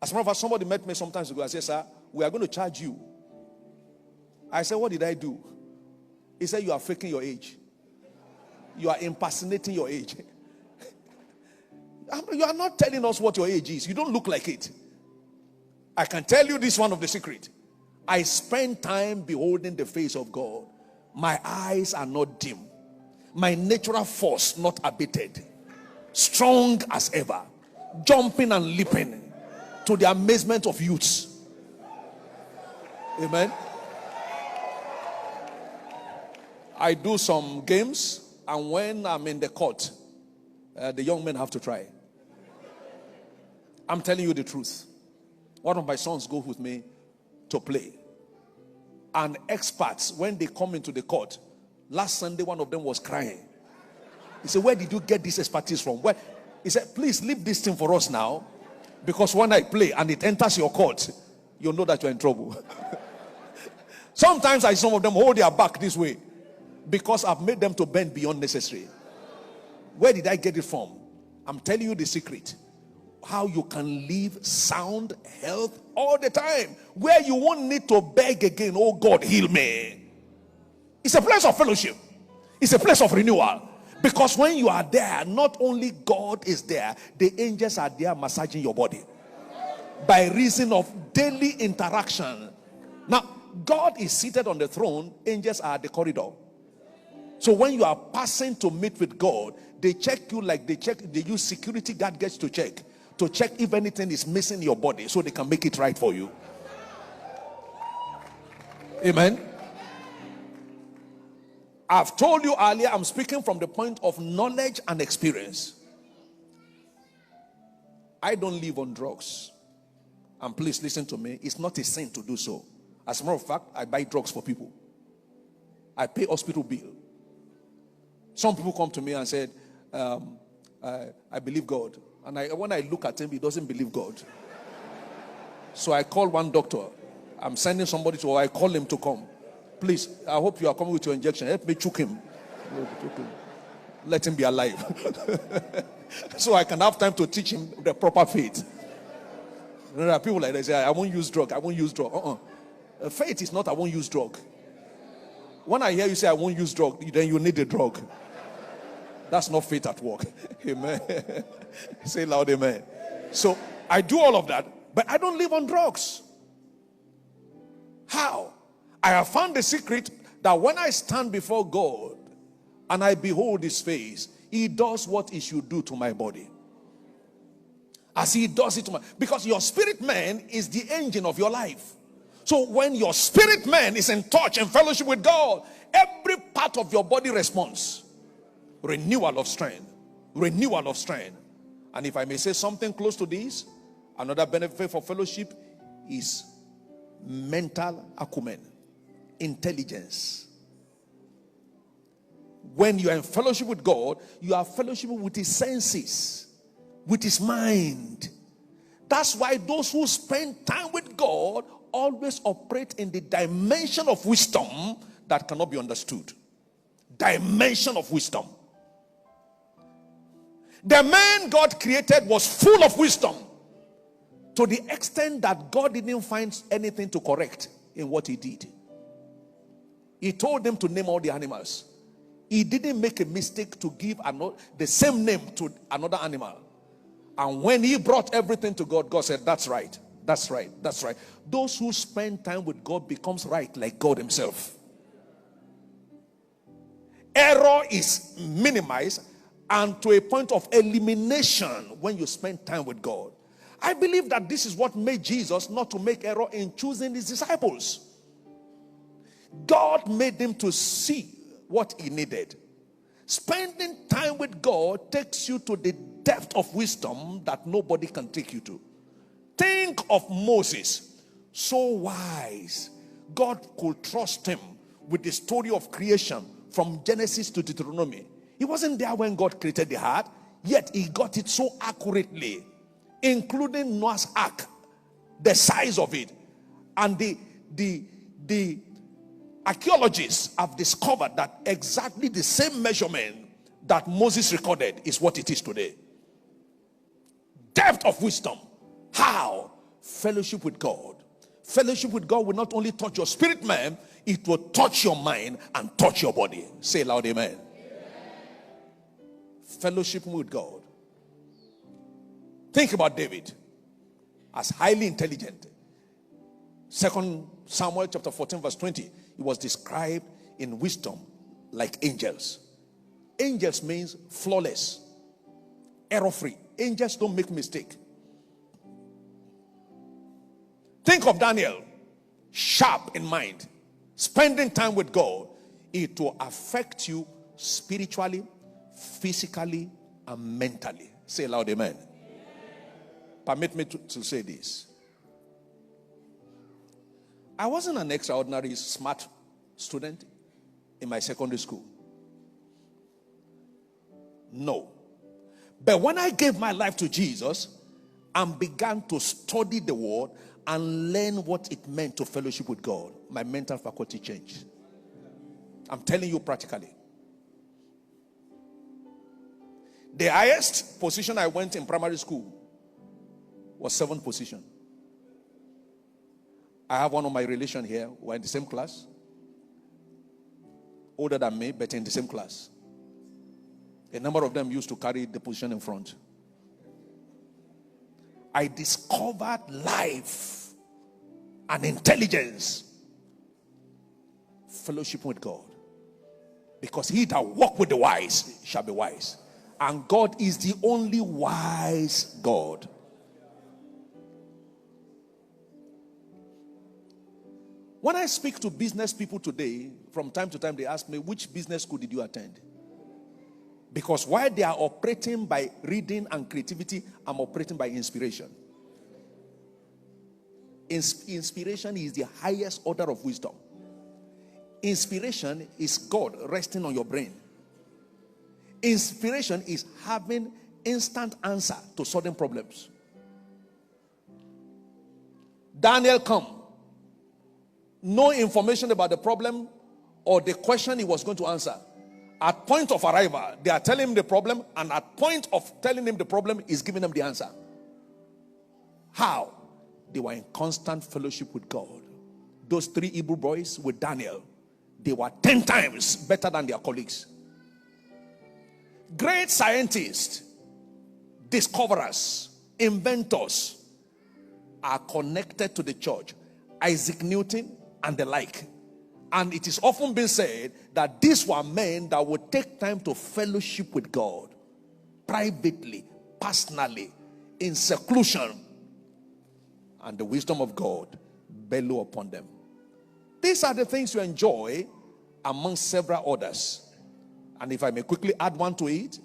As a matter of fact, somebody met me sometimes ago. I said, sir, we are going to charge you. I said, what did I do? He said, you are faking your age. You are impersonating your age. You are not telling us what your age is. You don't look like it. I can tell you this one of the secret. I spend time beholding the face of God. My eyes are not dim. My natural force not abated. Strong as ever. Jumping and leaping to the amazement of youths. Amen. I do some games, and when I'm in the court, the young men have to try. I'm telling you the truth. One of my sons goes with me to play. And experts, when they come into the court, last Sunday one of them was crying. He said, where did you get this expertise from? Where? He said, please leave this thing for us now. Because when I play and it enters your court, you'll know that you're in trouble. Sometimes some of them hold their back this way because I've made them to bend beyond necessary. Where did I get it from? I'm telling you the secret. How you can live sound health all the time, where you won't need to beg again, oh God, heal me. It's a place of fellowship. It's a place of renewal. Because when you are there, not only God is there, the angels are there massaging your body by reason of daily interaction. Now, God is seated on the throne, angels are at the corridor. So when you are passing to meet with God, they check you like they use security guard gets to check if anything is missing in your body so they can make it right for you. Amen. I've told you earlier, I'm speaking from the point of knowledge and experience. I don't live on drugs. And please listen to me, it's not a sin to do so. As a matter of fact, I buy drugs for people. I pay hospital bill. Some people come to me and said, I believe God. And when I look at him, he doesn't believe God. So I call one doctor. I'm sending somebody to, or I call him to come. Please, I hope you are coming with your injection. Help me choke him. Let him be alive. So I can have time to teach him the proper faith. There are people like that say, I won't use drug. I won't use drug. Faith is not I won't use drug. When I hear you say I won't use drug, then you need a drug. That's not faith at work. Amen. Say loud, amen. So I do all of that, but I don't live on drugs. How? I have found the secret that when I stand before God and I behold his face, he does what he should do to my body. As he does it to my, because your spirit man is the engine of your life. So when your spirit man is in touch and fellowship with God, every part of your body responds. Renewal of strength. Renewal of strength. And if I may say something close to this, another benefit for fellowship is mental acumen, intelligence. When you are in fellowship with God, you are fellowship with his senses, with his mind. That's why those who spend time with God always operate in the dimension of wisdom that cannot be understood. Dimension of wisdom. The man God created was full of wisdom to the extent that God didn't find anything to correct in what he did. He told them to name all the animals. He didn't make a mistake to give the same name to another animal. And when he brought everything to God, God said, that's right, that's right, that's right. Those who spend time with God becomes right like God himself. Error is minimized and to a point of elimination when you spend time with God. I believe that this is what made Jesus not to make error in choosing his disciples. God made them to see what he needed. Spending time with God takes you to the depth of wisdom that nobody can take you to. Think of Moses, so wise. God could trust him with the story of creation from Genesis to Deuteronomy. He wasn't there when God created the heart, yet he got it so accurately, including Noah's ark, the size of it. And the archaeologists have discovered that exactly the same measurement that Moses recorded is what it is today. Depth of wisdom. How? Fellowship with God. Fellowship with God will not only touch your spirit, man, it will touch your mind and touch your body. Say loud, amen. Amen. Fellowship with God. Think about David as highly intelligent. 2 Samuel chapter 14 verse 20. He was described in wisdom like angels. Angels means flawless, error-free. Angels don't make mistake. Think of Daniel, sharp in mind, spending time with God. It will affect you spiritually, physically, and mentally. Say loud, amen. Permit me to say this. I wasn't an extraordinary smart student in my secondary school. No. But when I gave my life to Jesus and began to study the word and learn what it meant to fellowship with God, my mental faculty changed. I'm telling you practically. The highest position I went in primary school was 7th position. I have one of my relations here who are in the same class. Older than me, but in the same class. A number of them used to carry the position in front. I discovered life and intelligence. Fellowship with God. Because he that walk with the wise shall be wise. And God is the only wise God. When I speak to business people today, from time to time they ask me, which business school did you attend? Because while they are operating by reading and creativity, I'm operating by inspiration. Inspiration is the highest order of wisdom. Inspiration is God resting on your brain. Inspiration is having instant answer to sudden problems. Daniel come. No information about the problem or the question he was going to answer. At point of arrival, they are telling him the problem, and at point of telling him the problem, he's giving them the answer. How? They were in constant fellowship with God. Those 3 Hebrew boys with Daniel, they were 10 times better than their colleagues. Great scientists, discoverers, inventors are connected to the church. Isaac Newton and the like. And it is often been said that these were men that would take time to fellowship with God. Privately, personally, in seclusion. And the wisdom of God bellow upon them. These are the things you enjoy among several others. And if I may quickly add one to it.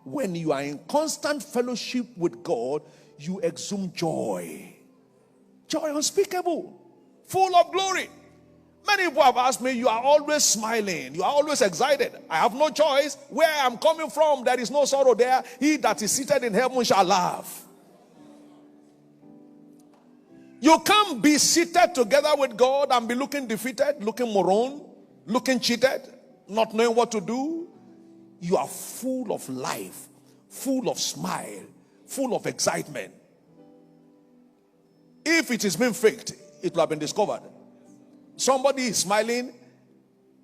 When you are in constant fellowship with God, you exude joy. Joy unspeakable. Full of glory. Many people have asked me, you are always smiling. You are always excited. I have no choice. Where I am coming from, there is no sorrow there. He that is seated in heaven shall laugh. You can't be seated together with God and be looking defeated, looking moron, looking cheated, not knowing what to do. You are full of life, full of smile, full of excitement. If it is being faked, it will have been discovered. Somebody is smiling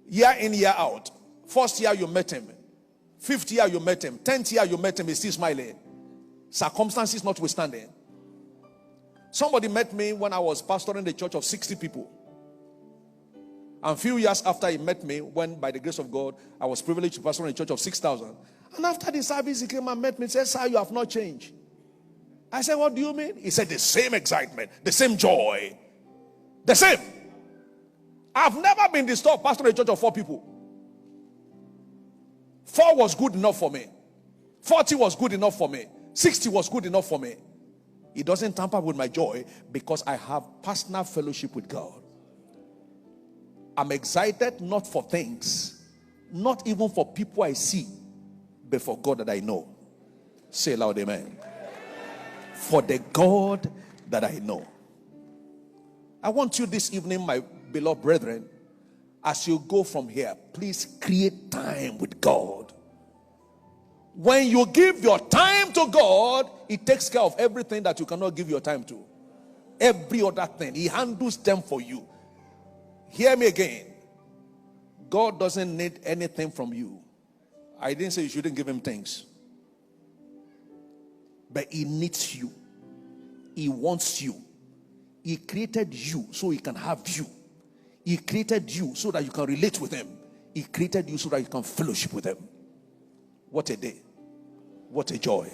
year in, year out. First year you met him. 5th year you met him. 10th year you met him, he's still smiling. Circumstances notwithstanding. Somebody met me when I was pastoring the church of 60 people. And a few years after he met me, when by the grace of God, I was privileged to pastor in a church of 6,000. And after the service, he came and met me and said, sir, you have not changed. I said, what do you mean? He said, the same excitement, the same joy. The same. I've never been disturbed pastoring a church of 4 people. 4 was good enough for me. 40 was good enough for me. 60 was good enough for me. It doesn't tamper with my joy because I have personal fellowship with God. I'm excited not for things, not even for people I see, but for God that I know. Say loud, amen. For the God that I know. I want you this evening, my beloved brethren, as you go from here, please create time with God. When you give your time to God, He takes care of everything that you cannot give your time to. Every other thing, He handles them for you. Hear me again. God doesn't need anything from you. I didn't say you shouldn't give Him things. But He needs you. He wants you. He created you so He can have you. He created you so that you can relate with Him. He created you so that you can fellowship with Him. What a day. What a joy.